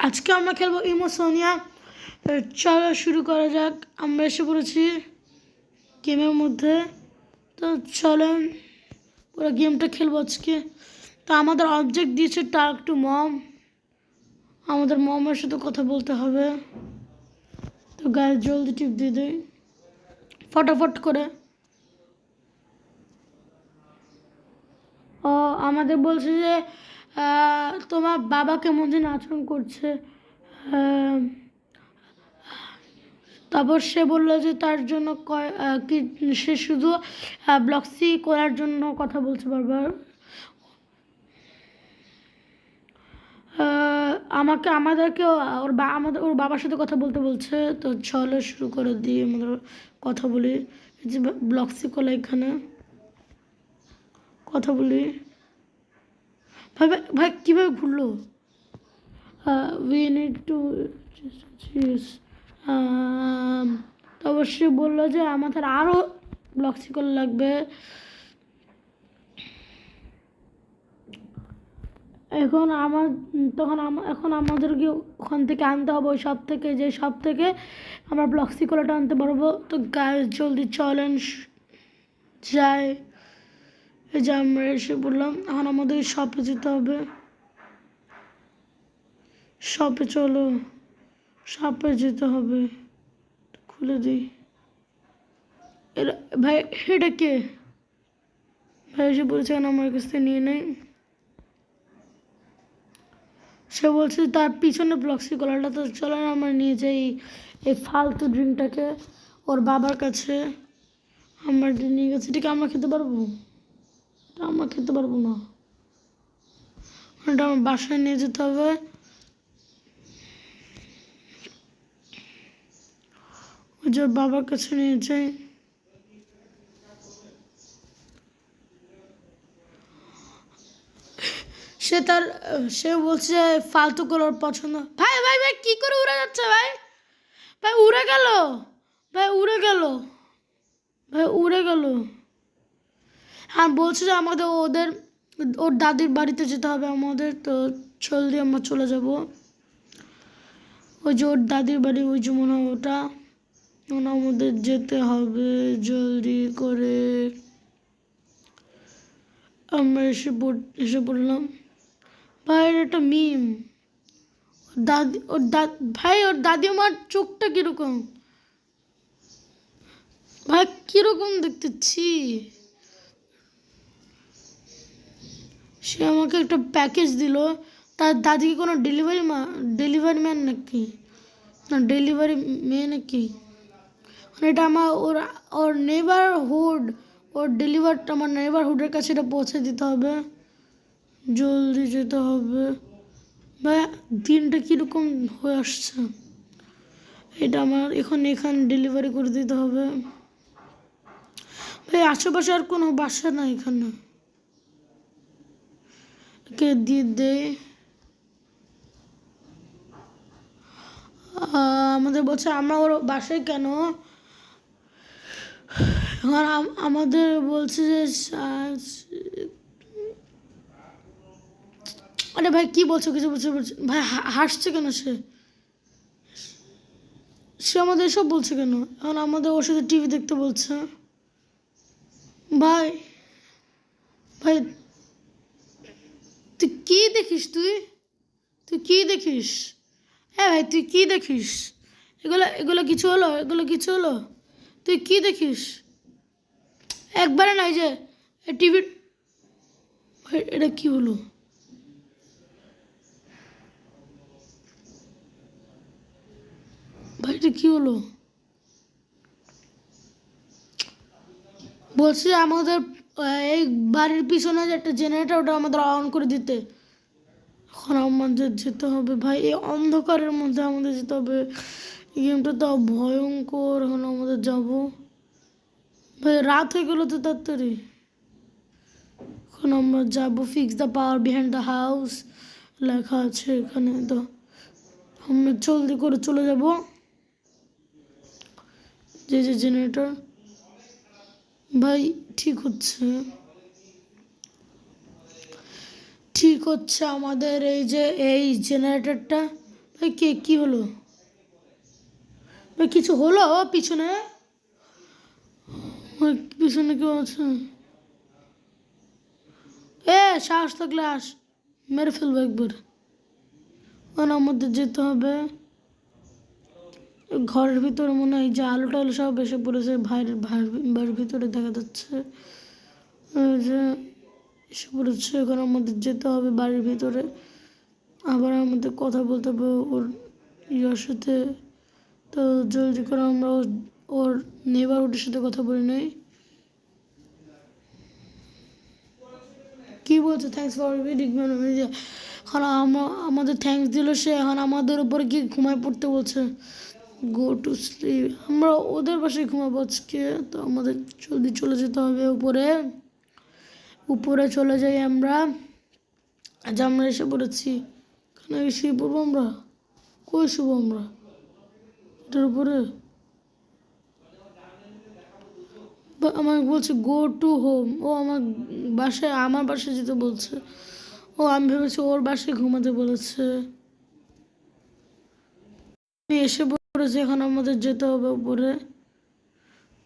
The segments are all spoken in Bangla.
আজকে আমরা খেলবো ইমোসোনিয়া। চলো শুরু করা যাক। আমরা এসে পড়েছি গেমের মধ্যে। তো চলো পুরো গেমটা খেলবো আজকে। তো আমাদের অবজেক্ট দিয়েছে টক টু মম। আমাদের মমের সাথে কথা বলতে হবে। তো গায়ে জলদি টিপ দিয়ে দেয় ফটাফট করে। ও আমাদের বলছে যে তোমার বাবা কেমন যেন আচরণ করছে। তারপর সে বললো যে তার জন্য কি সে শুধু ব্লকসি করার জন্য কথা বলছে বারবার। আমাদেরকে ওর বাবার সাথে কথা বলতে বলছে। তো চলো শুরু করে দিই, আমাদের কথা বলি। যে ব্লকসি করলে এখানে কথা বলি। ভাই ভাই ভাই কীভাবে ঘুরলো? উই নিড টু তো অবশ্যই বললো যে আমাদের আরও ব্লকসি করা লাগবে। এখন এখন আমাদেরকে ওখান থেকে আনতে হবে, ওই সব থেকে, যে সব থেকে আমরা ব্লকসি কলাটা আনতে পারবো। তো গায়ে জলদি চলেন যাই। এই যে আমরা এসে পড়লাম। এখন আমাদের শপে যেতে হবে। শপে চলো, শপে যেতে হবে। খুলে দিই। ভাই এটা কে? ভাই এসে বলছে আমার কাছ থেকে নিয়ে নেই। সে বলছে তার পিছনে ব্লকসি কলারটা। তো চলো না আমরা নিয়ে যাই এই ফালতু ড্রিঙ্কটাকে ওর বাবার কাছে। আমরা নিয়ে গেছি, ঠিক আমরা খেতে পারবো? এটা আমরা খেতে পারবো না, এটা আমার বাসায় নিয়ে যেতে হবে। ওই যে বাবার কাছে নিয়ে যাই। সে বলছে ফালতু কলার পছন্দ। ভাই ভাই ভাই কি করে উড়ে যাচ্ছে? ভাই ভাই উড়ে গেল, ভাই উড়ে গেল, ভাই উড়ে গেল। হ্যাঁ বলছে যে আমাদের ওর দাদির বাড়িতে যেতে হবে আমাদের। তো জলদি আমরা চলে যাব। ওই যে ওর দাদির বাড়ি, ওই যে মনে হয় ওটা। আমাদের যেতে হবে জলদি করে। আমরা এসে পড়লাম। ভাই এটা মিম। ভাই ওর দাদিমার চোখটা কিরকম? ভাই কিরকম দেখতেছি। সে আমাকে একটা প্যাকেজ দিল। তার দাদি কি কোনো ডেলিভারি ম্যান নাকি? না ডেলিভারি মেয়ে নাকি? মানে এটা ওর নেইবারহুড, আমার নেইবারহুডের কাছে এটা পৌঁছে দিতে হবে। জলদি যেতে হবে। ভাই দিনটা কীরকম হয়ে আসছে। এটা আমার এখানে ডেলিভারি করে দিতে হবে। ভাই আশেপাশে আর কোনো বাসা না এখানে, কে দিয়ে দে। আমাদের বলছে আমরা ওর বাসায় কেন? এখন আমাদের বলছে যে আরে ভাই কি বলছো? কিছু বলছে ভাই, হাসছে কেন সে? সে আমাদের এসব বলছে কেন? এখন আমাদের ওর সাথে টিভি দেখতে বলছে। ভাই ভাই তুই কি দেখিস? তুই কি দেখিস? হ্যাঁ ভাই তুই কি দেখিস? এগুলো কিছু হলো? তুই কি দেখিস? একবারে নাই যে টিভি। এটা কি হলো? ভাই এটা কি হলো? বলছি আমাদের এই বাড়ির পিছনে যে একটা জেনারেটর, ওটা আমাদের অন করে দিতে। এখন আমাদের যেতে হবে ভাই, এই অন্ধকারের মধ্যে আমাদের যেতে হবে। গেমটা তো ভয়ঙ্কর। এখন আমাদের যাব ভাই, রাত হয়ে গেল তো তাড়াতাড়ি। এখন আমরা যাবো। Fix the power behind the house লেখা আছে এখানে। তো আমরা জলদি করে চলে যাব। যে জেনারেটর ভাই ঠিক হচ্ছে আমাদের এই যে এই জেনারেটরটা। ভাই কে কি হলো ভাই কিছু হলো পিছনে ওই পিছনে কেউ আছে সাহস থাকলে মেরে ফেলবো একবার ওনার মধ্যে যেতে হবে ঘরের ভিতরে মনে হয় যে আলো টালো সব এসে পড়েছে ভাইয়ের ভিতরে দেখা যাচ্ছে যে এসে পড়েছে এখন আমাদের যেতে হবে বাড়ির ভিতরে আবার আমাদের কথা বলতে হবে ওর ইয়ার সাথে তো জলদি করে আমরা ওর নেবারহুডের সাথে কথা বলি নাই কি বলছে থ্যাংকস ফর রিডিং এখন আমাদের থ্যাংকস দিল সে এখন আমাদের উপরে কি ঘুমায় পড়তে বলছে গো টু স্লিপ আমরা ওদের বাসায় ঘুমাবো আজকে তো আমাদের জলদি চলে যেতে হবে উপরে চলে যাই আমরা আজ আমরা এসে পড়েছি এখানে এসে পড়বো আমরা কই শুবো আমরা এটার উপরে আমাকে বলছে গো টু হোম ও আমার বাসায় যেতে বলছে ও আমি ভেবেছি ওর বাসায় ঘুমাতে বলেছে আমি এসে পড়েছি এখন আমাদের যেতে হবে উপরে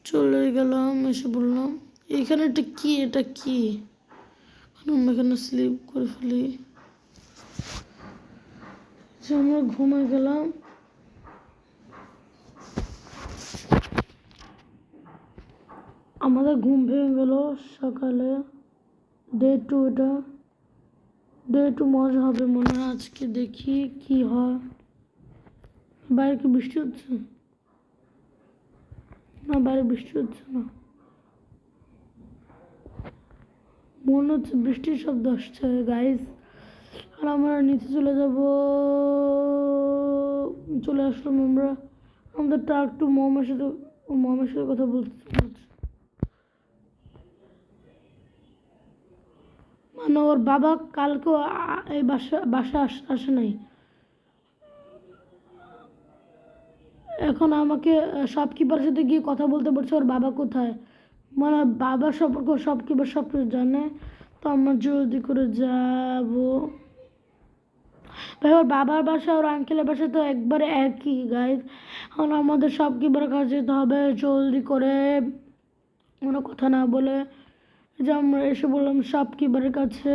চলে গেলাম এসে বললাম এখানে এটা কি আমরা এখানে স্লিপ করে ফেলি আমরা ঘুমায় গেলাম আমাদের ঘুম ভেঙে গেল সকালে ডে টু মজা হবে মনে হয় আজকে দেখি কি হয় বাইরে কি বৃষ্টি হচ্ছে না বাইরে বৃষ্টি হচ্ছে না মনে হচ্ছে বৃষ্টির শব্দ আসছে গাইস আর আমরা নিচে চলে আসলাম আমরা আমাদের ট্রাক টু মমের সাথে কথা বলতে মানে ওর বাবা কালকে এই বাসা আসে নাই এখন আমাকে শপকিপারের সাথে গিয়ে কথা বলতে বলছে ওর বাবা কোথায় মানে বাবা সম্পর্কে শপকিপার সব কিছু জানে তো আমরা জলদি করে যাব ভাই ওর বাবার বাসা ওর আঙ্কেলের বাসা তো একবারে একই গাইজ এখন আমাদের শপকিপারের কাছে যেতে হবে জলদি করে কোনো কথা না বলে যে আমরা এসে বললাম শপকিপারের কাছে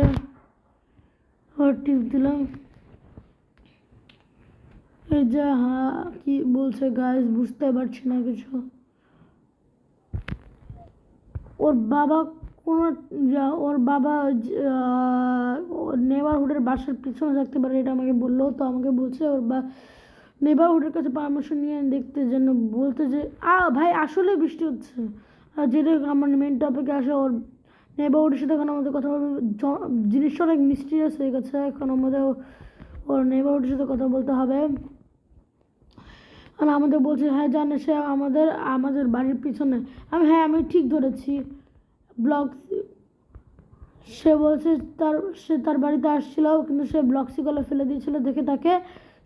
ওর টিপ দিলাম এই যে কি বলছে গাইজ বুঝতে পারছি না কিছু ওর বাবা ওর বাবা নেবারহুডের বাসার পিছনে থাকতে পারে এটা আমাকে বললো তো আমাকে বলছে ওর নেবারহুডের কাছে পারমিশন নিয়ে দেখতে যেন বলতে যে ভাই আসলে বৃষ্টি হচ্ছে আর যেটা আমার মেন টপিকে আসে ওর নেবারহুডের সাথে এখন আমাদের কথা বলবে জিনিসটা অনেক মিস্টিরিয়াস হয়ে গেছে এখন আমাদের ওর নেবারহুডের সাথে কথা বলতে হবে আর আমাদের বলছে হ্যাঁ জানে সে আমাদের বাড়ির পিছনে আমি ঠিক ধরেছি ব্লক সে বলছে সে তার বাড়িতে আসছিল কিন্তু সে ব্লকসি কলে ফেলে দিয়েছিল দেখে তাকে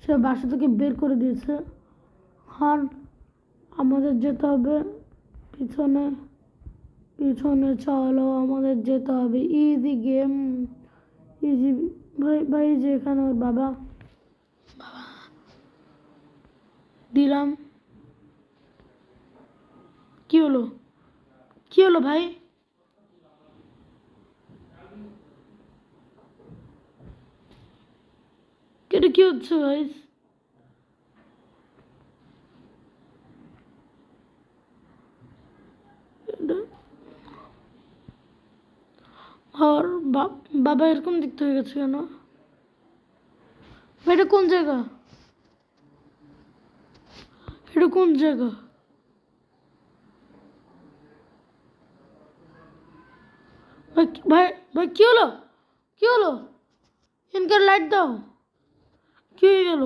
সে বাসা থেকে বের করে দিয়েছে আর আমাদের যেতে হবে পিছনে চলো আমাদের যেতে হবে ইজি গেম ইজি ভাই যে এখানে ওর বাবা দিলাম কি হলো ভাই এটা কি হচ্ছে ভাই আর বাবা এরকম দেখতে হয়ে গেছে কেন এটা কোন জায়গা ভাই কি হলো ইনকার লাইট দাও কি হয়ে গেল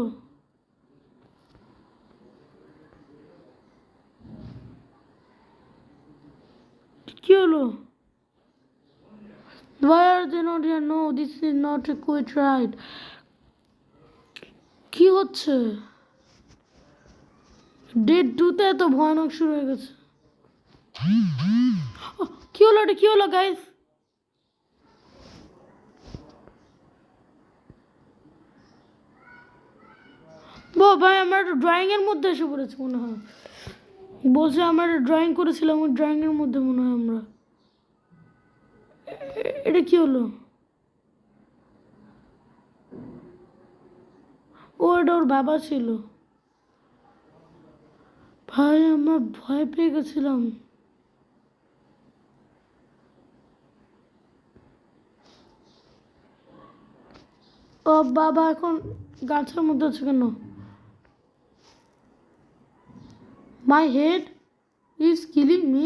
কি হলো Why are they not here? No, this is not quite right. কি হচ্ছে ডে 2-তে এত ভয়ানক শুরু হয়ে গেছে কি হলো গাইস ভাই আমরা একটা ড্রয়িং এর মধ্যে এসে পড়েছি মনে হয়। বলছে আমরা একটা ড্রয়িং করেছিলাম, ওই ড্রয়িং এর মধ্যে মনে হয় আমরা। এটা কি হলো? ও এটা ওর বাবা ছিল। ভাই আমরা ভয় পেয়ে গেছিলাম। ও বাবা এখন গাছের মধ্যে আছে কেন? My head is killing me.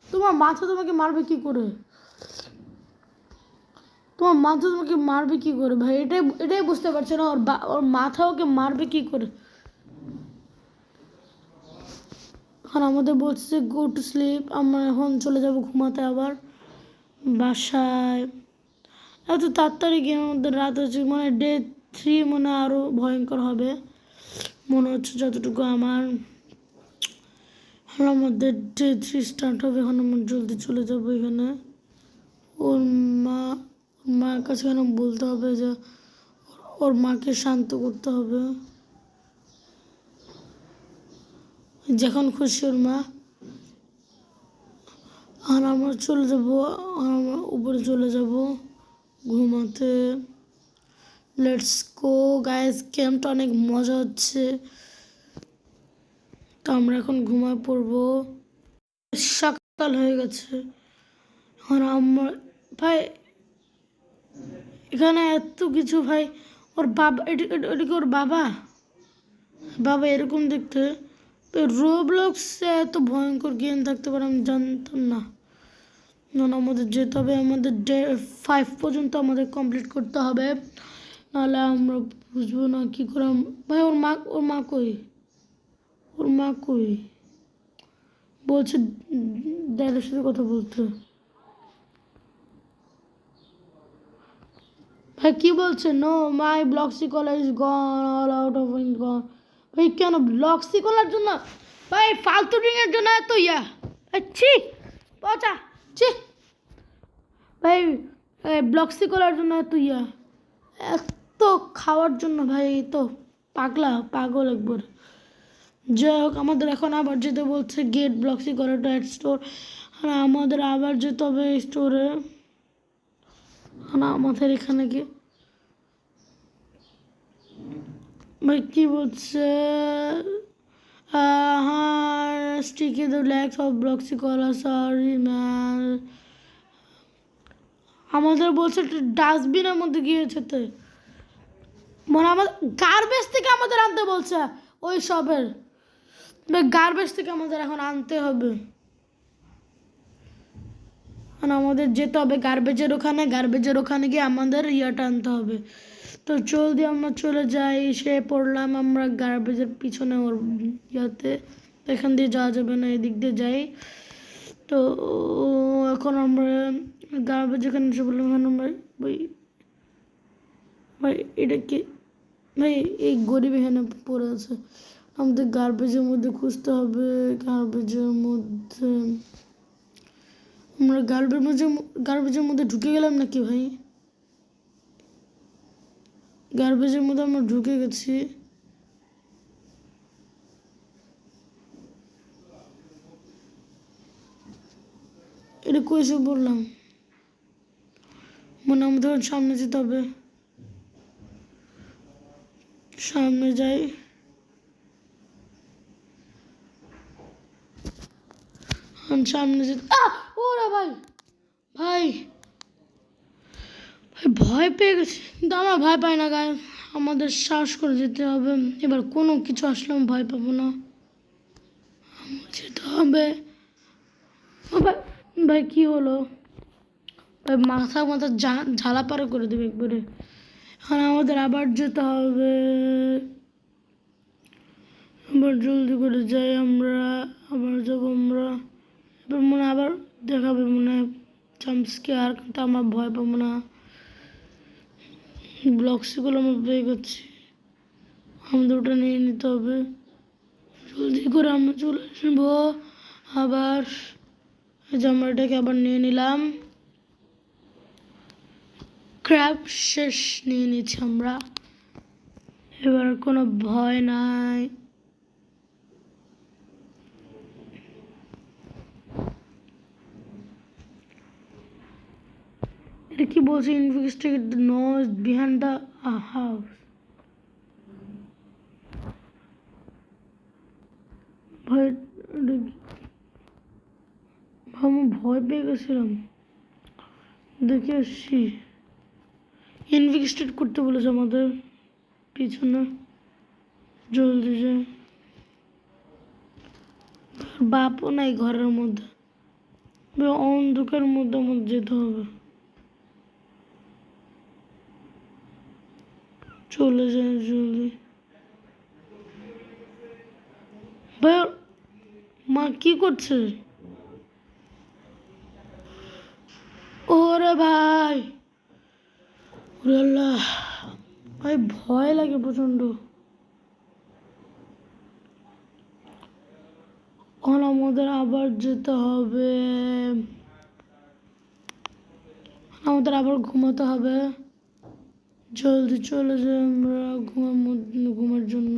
তোমার মাথা তোমাকে মারবে কি করে? তোমার মাথা তোমাকে মারবে কি করে ভাই? এটাই এটাই বুঝতে পারছে না, ওর মাথা ওকে মারবে কি করে। এখন আমাদের বলছে গো টু স্লিপ, আমরা এখন চলে যাব ঘুমাতে আবার বাসায়। এত তাড়াতাড়ি গেমের মধ্যে রাত হচ্ছে, মানে ডে 3 মনে হয় আরও ভয়ঙ্কর হবে মনে হচ্ছে যতটুকু আমার। আমাদের ডে 3 স্টার্ট হবে। এখন আমরা জলদি চলে যাবো এখানে। ওর মা মার কাছে কেন বলতে হবে যে ওর মাকে শান্ত করতে হবে, যখন খুশি ওর মা। আর আমরা চলে যাবো, আর আমরা উপরে চলে যাব ঘুমাতে। লেটস গো গাইস, গেমটা অনেক মজা হচ্ছে। তো আমরা এখন ঘুমায় পড়বো। সকাল হয়ে গেছে। এখন আমরা ভাই এখানে এত কিছু ভাই। ওর বাবা, এটা কি ওর বাবা? বাবা এরকম দেখতে। তো রোবলক্সে এত ভয়ঙ্কর গেম থাকতে পারে আমি জানতাম না। আমাদের যেতে হবে, আমাদের ডে 5 পর্যন্ত আমাদের কমপ্লিট করতে হবে, নাহলে আমরা বুঝবো না কী করে। ভাই ওর মা কই? ওর মা কই? বলছে ড্যাডের সাথে কথা বলতে। ভাই কি বলছে? No my Bloxy collar is gone, all out of in gone. ভাই কেন ব্লক্সি কলার জন্য? ভাই ফালতু ড্রিঙ্কের জন্য এত ছি পচা ছি। ভাই ব্লক্সি কলার জন্য এত এত খাওয়ার জন্য ভাই তো পাগল একবার। যাই হোক আমাদের এখন আবার যেতে বলছে গেট ব্লক্সি কলার অ্যাট স্টোর। আর আমাদের আবার যেতে হবে স্টোরে। আমাদের এখানে গিয়ে ভাই কি বলছে? হ্যাঁ sticky the legs of Bloxy collar, sorry man. আমাদের বলছে ডাস্টবিনের মধ্যে গিয়েছে তো, মানে আমাদের গার্বেজ থেকে আমাদের আনতে বলছে। ওই সবের গার্বেজ থেকে আমাদের এখন আনতে হবে। আর আমাদের যেতে হবে গার্বেজের ওখানে গিয়ে আমাদের ইয়াটা আনতে হবে। তো জলদি আমরা চলে যাই। সে পড়লাম আমরা গার্বেজের পিছনে ওর ইয়াতে। এখান দিয়ে যাওয়া যাবে না, এদিক দিয়ে যাই। তো এখন আমরা গার্বেজ এখানে এসে বললাম। এখন আমরা ভাই ভাই এটা কি? ভাই এই গরিব এখানে পড়ে আছে, আমাদের গার্বেজের মধ্যে খুঁজতে হবে। গার্বেজের মধ্যে আমরা গার্বেজের মধ্যে ঢুকে গেলাম নাকি ভাই? গার্বেজের মধ্যে আমরা ঢুকে গেছি। এটা কইসে বললাম, মনে আমাদের সামনে যেতে হবে। সামনে যাই। সামনে যেতে ওরা ভাই ভাই ভাই ভয় পেয়ে গেছি, কিন্তু আমরা ভয় পাই না গায়ে। আমাদের সাহস করে যেতে হবে। এবার কোনো কিছু আসলে আমি ভয় পাবো না, যেতে হবে। ভাই কি হলো? ভাই মাথা ঝালা পাড়া করে দেবে একবারে। এখন আমাদের আবার যেতে হবে। আবার জলদি করে যাই আমরা। আবার যাবো আমরা। এবার মনে আবার দেখাবে মনে হয় জাম্পস্কেয়ার, কিন্তু আমরা ভয় পাবো না। ব্লকসগুলো আমরা পেয়ে গেছি, আমাদের ওটা নিয়ে নিতে হবে। জলদি করে আমরা চলে আসবো আবার। এই যে আমরা এটাকে আবার নিয়ে নিলাম। ক্র্যাব শেষ নিয়ে নিচ্ছি আমরা। এবার কোনো ভয় নাই। এটা কি বলছে? Investigate the noise behind the house. ভয়, আমি ভয় পেয়ে গেছিলাম। দেখে আসছি। ইনভেস্টিগেট করতে বলেছে আমাদের পিছনে। জলদি যে, বাপও নাই ঘরের মধ্যে, অন্ধকার মধ্যে আমাদের যেতে হবে। চলে যায় জলদি। ভাই মা কি করছে? ওরে ভাই, ওরে আল্লাহ, ভাই ভয় লাগে প্রচন্ড। এখন আমাদের আবার যেতে হবে, আমাদের আবার ঘুমাতে হবে। জলদি চলে যাই আমরা ঘুমার জন্য।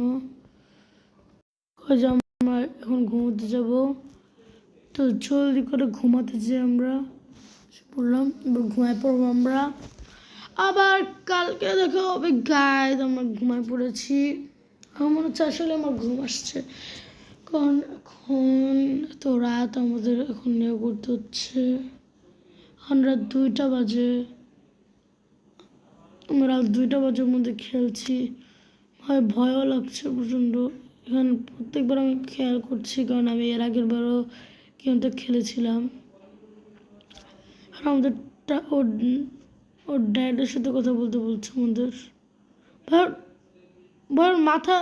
আমরা এখন ঘুমোতে যাব, তো জলদি করে ঘুমাতে যাই আমরা। পড়লাম, এবার ঘুমায় পড়বো আমরা। আবার কালকে দেখা হবে গাইজ। আমরা ঘুমায় পড়েছি। আমার মনে হচ্ছে আসলে আমার ঘুম আসছে, কারণ এখন তো রাত আমাদের এখন নিয়ে করতে হচ্ছে। এখন রাত 2টা বাজে। আমরা রাত 2টা বাজের মধ্যে খেলছি। ভয়ও লাগছে প্রচণ্ড। এখানে প্রত্যেকবার আমি খেয়াল করছি, কারণ আমি এর আগের বারও গেমটা খেলেছিলাম। আর আমাদের ওর ড্যাডের সাথে কথা বলতে বলছে আমাদের। ভাই ভাই ওর মাথা,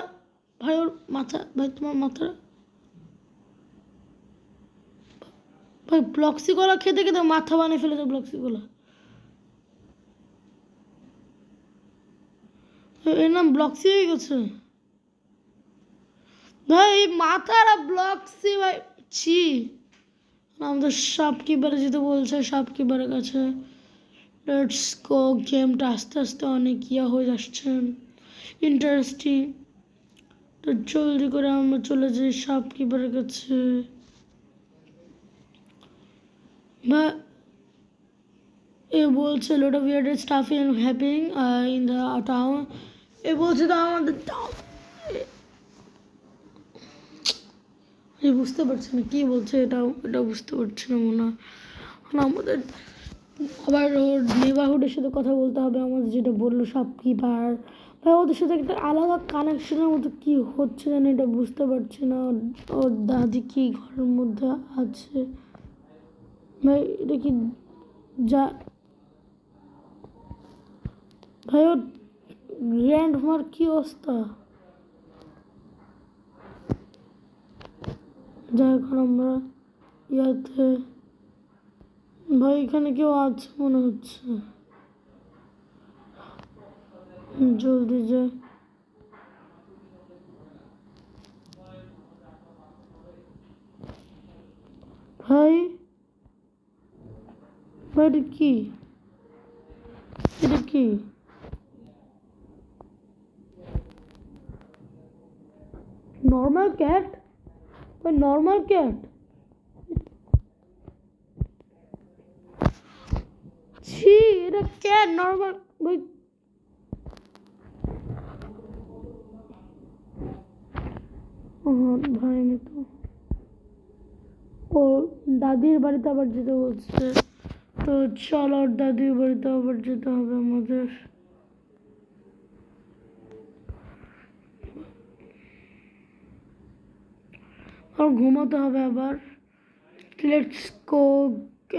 ভাই ওর মাথা, ভাই তোমার মাথা, ভাই ব্লক্সি কলা খেতে খেতে মাথা বানিয়ে ফেলেছে ব্লক্সি কলা। এর নাম ব্লক্সি হয়ে গেছে ভাই। মাথার ব্লক্সি ভাই, ছি। আমাদের শপকিপারে যেতে বলছে, শপকিপারের কাছে। Let's go. গেমটা আস্তে আস্তে অনেক হয়ে যাচ্ছে, ইন্টারেস্টিং। তো জলদি করে আমরা চলে যাই শপকিপারের কাছে। বা এ বলছে lot of weird stuff in happening in the town. এ বলছে তো আমাদের টাউন, বুঝতে পারছি না কি বলছে। এটা বুঝতে পারছি না মনে হয়। আমাদের আবার ওর নেবারহুডের সাথে কথা বলতে হবে আমাদের, যেটা বললো শপকিপার। ভাই ওদের সাথে একটা আলাদা কানেকশনের মতো কি হচ্ছে জানি, এটা বুঝতে পারছি না। ওর দাদি কি ঘরের মধ্যে আছে ভাই? এটা কি যা ভাই? ওর গ্র্যান্ড মার কি অবস্থা? যা এখন আমরা ইয়াতে, ভাই এখানে কেউ আছে মনে হচ্ছে। জলদি যা। ভাই ভাই এটা কি? এটা কি? নর্মাল ক্যাট ভাই, নর্মাল ক্যাট। ছি, এটা ক্যাট নর্মাল ভাই। ভাই আমি তো ও দাদির বাড়িতে আবার যেতে বলছে, তো চল ওর দাদির বাড়িতে আবার যেতে হবে আমাদের। আর ঘুমাতে হবে আবার। Let's go.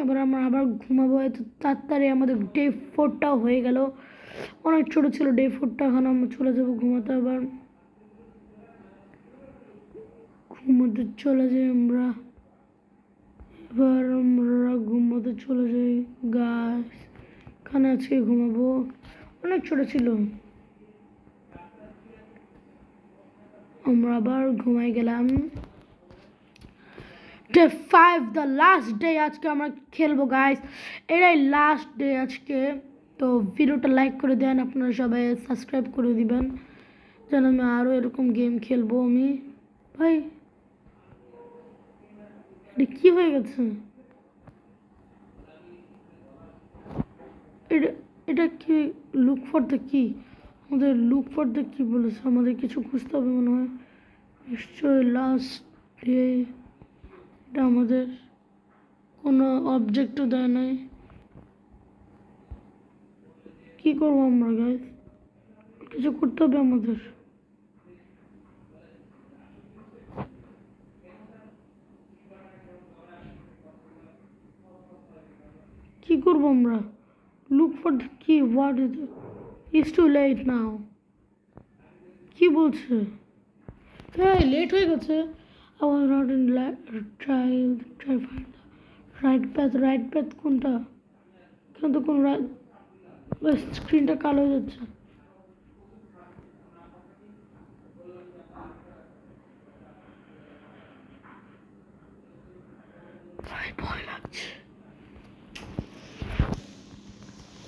এবার আমরা আবার ঘুমাবো। এত তাড়াতাড়ি আমাদের ডে 4টাও হয়ে গেল। অনেক ছোটো ছিল ডে 4টা। এখন আমরা চলে যাবো ঘুমাতে আবার। ঘুমোতে চলে যাই আমরা। এবার আমরা ঘুমোতে চলে যাই গাছ। এখানে আজকে ঘুমাবো। অনেক ছোটো ছিল। আমরা আবার ঘুমাই গেলাম। Day 5, the last day. আজকে আমরা খেলবো গাইস, এটাই লাস্ট ডে আজকে। তো ভিডিওটা লাইক করে দেন আপনারা সবাই, সাবস্ক্রাইব করে দিবেন। যেন আমি আরও এরকম গেম খেলবো আমি। ভাই এটা কি হয়ে গেছে? এটা এটা কি? লুক ফর দ্য কি? আমাদের লুক ফর দ্য কি বলেছে? আমাদের কিছু খুঁজতে হবে মনে হয়। নিশ্চয়ই লাস্ট ডে। এটা আমাদের কোনো অবজেক্টও দেয় নাই। কি করবো আমরা গাইস? কিছু করতে হবে আমাদের। কি করবো আমরা? লুক ফর দ্য কি? What is it's too late now? কি বলছে? হ্যাঁ লেট হয়ে গেছে। I was not in try find the right path কোনটা? কিন্তু কোন স্ক্রিনটা কালো হয়ে যাচ্ছে। ভয় লাগছে।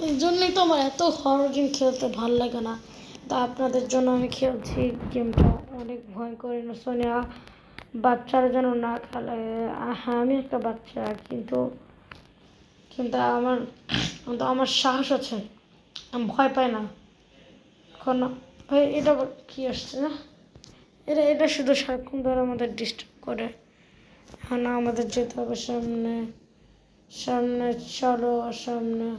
এই জন্যই তো আমার এত হরর গেম খেলতে ভালো লাগে না। তা আপনাদের জন্য আমি খেলছি গেমটা। অনেক ভয়ঙ্কর সোনিয়া। বাচ্চারা যেন না খেলে। হ্যাঁ আমি একটা বাচ্চা, কিন্তু কিন্তু আমার কিন্তু আমার সাহস আছে, আমি ভয় পাই না। এখন ভাই এটা কি আসছে না? এটা শুধু সারাক্ষণ ধরে আমাদের ডিস্টার্ব করে। এখন আমাদের যেতে হবে সামনে। সামনে চলো সামনে।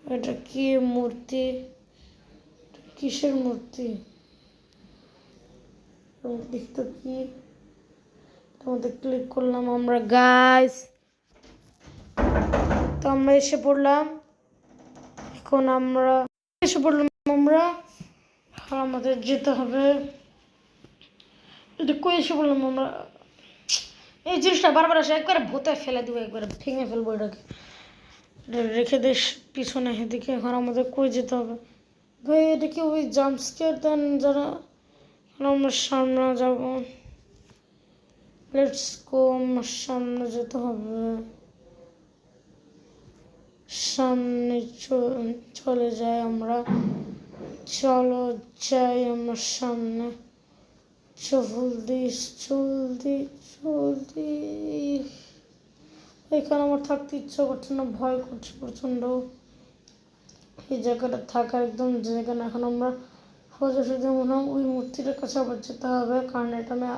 এটা কি মূর্তি? কিসের মূর্তি? দেখতে কি? তোমাদের ক্লিক করলাম আমরা গাইস। তো আমরা এসে পড়লাম। এখন আমরা এসে পড়লাম আমরা। এখন আমাদের যেতে হবে। এটা কই এসে পড়লাম আমরা? এই জিনিসটা বারবার আসে, একবারে ভূতে ফেলে দিব, একবারে ভেঙে ফেলবো এটাকে। রেখে দেশ পিছনে এদিকে। এখন আমাদের কই যেতে হবে? ভাই এটা কি ওই জাম্প স্কেয়ার দেন যারা? এখন আমরা সামনে যাব। Let's go. আমার সামনে যেতে হবে। সামনে চলে যাই আমরা। চলো যাই আমার সামনে। জলদি জলদি জলদি। এখানে আমার থাকতে ইচ্ছা করছে না, ভয় করছে প্রচণ্ড। এই জায়গাটা থাকার একদম জায়গা না। এখন আমরা সোজাসুজি মনে হয় ওই মূর্তিটার কাছে আবার যেতে হবে, কারণ এটা আমি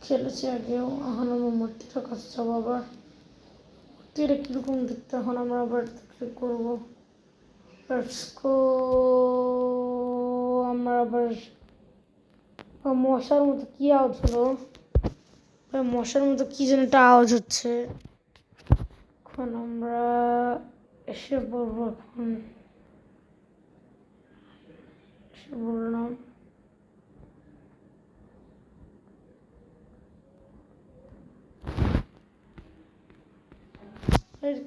খেলেছি আগেও। এখন আমার মূর্তিটার কাছে যাবো আবার। মূর্তিটা কীরকম দেখতে, এখন আমরা আবার ক্লিক করবো। আমরা আবার মশার মতো কি আওয়াজ হলো? মশার মতো কি যেন একটা আওয়াজ হচ্ছে। এখন আমরা এসে পড়বো। এখন এসে বললাম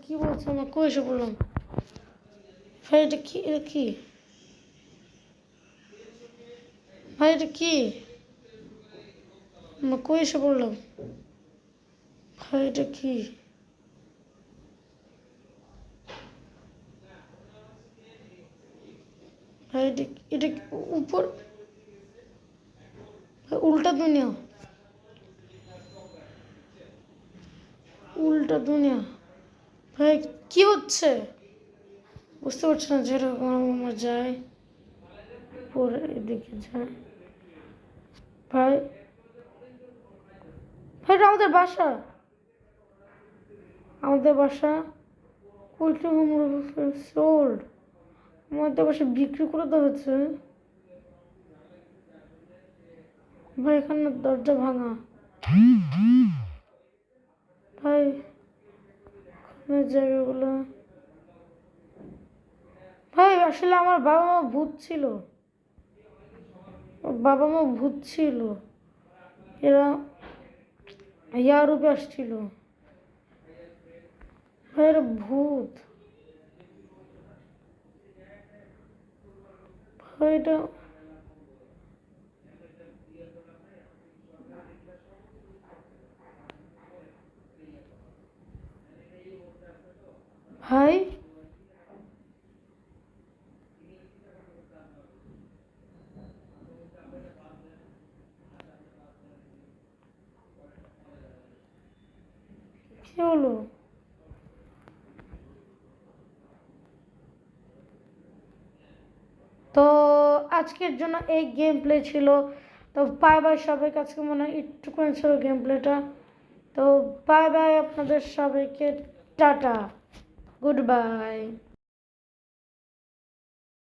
কি বলছে? আমরা কই এসে পড়লাম? ভাই এটা কি? এটা কি ভাই? এটা কি? আমরা কই এসে পড়লাম? ভাই এটা কি? ভাই এটা উপর উল্টা দুনিয়া। উল্টা দুনিয়া। ভাই কি হচ্ছে বুঝতে পারছি না। যেরকম আমরা যাই পরে এদিকে যাই। ভাই ভাই এটা আমাদের বাসা। আমাদের বাসা সোল্ড। আমাদের বাসা বিক্রি করে দেওয়া হচ্ছে। ভাই এখানে দরজা ভাঙা। ভাই জায়গাগুলো। ভাই আসলে আমার বাবা মা ভূত ছিল। বাবা মা ভূত ছিল। এরা রূপে আসছিল। ভাই এরা ভূত। ভাই এটা ভাই কি হলো? তো আজকের জন্য এই গেম প্লে ছিল। তো বাই বাই সবাইকে, আজকে মনে হয় একটুখানি ছিল গেম প্লেটা। তো বাই বাই আপনাদের সবাইকে, টাটা, গুড বাই।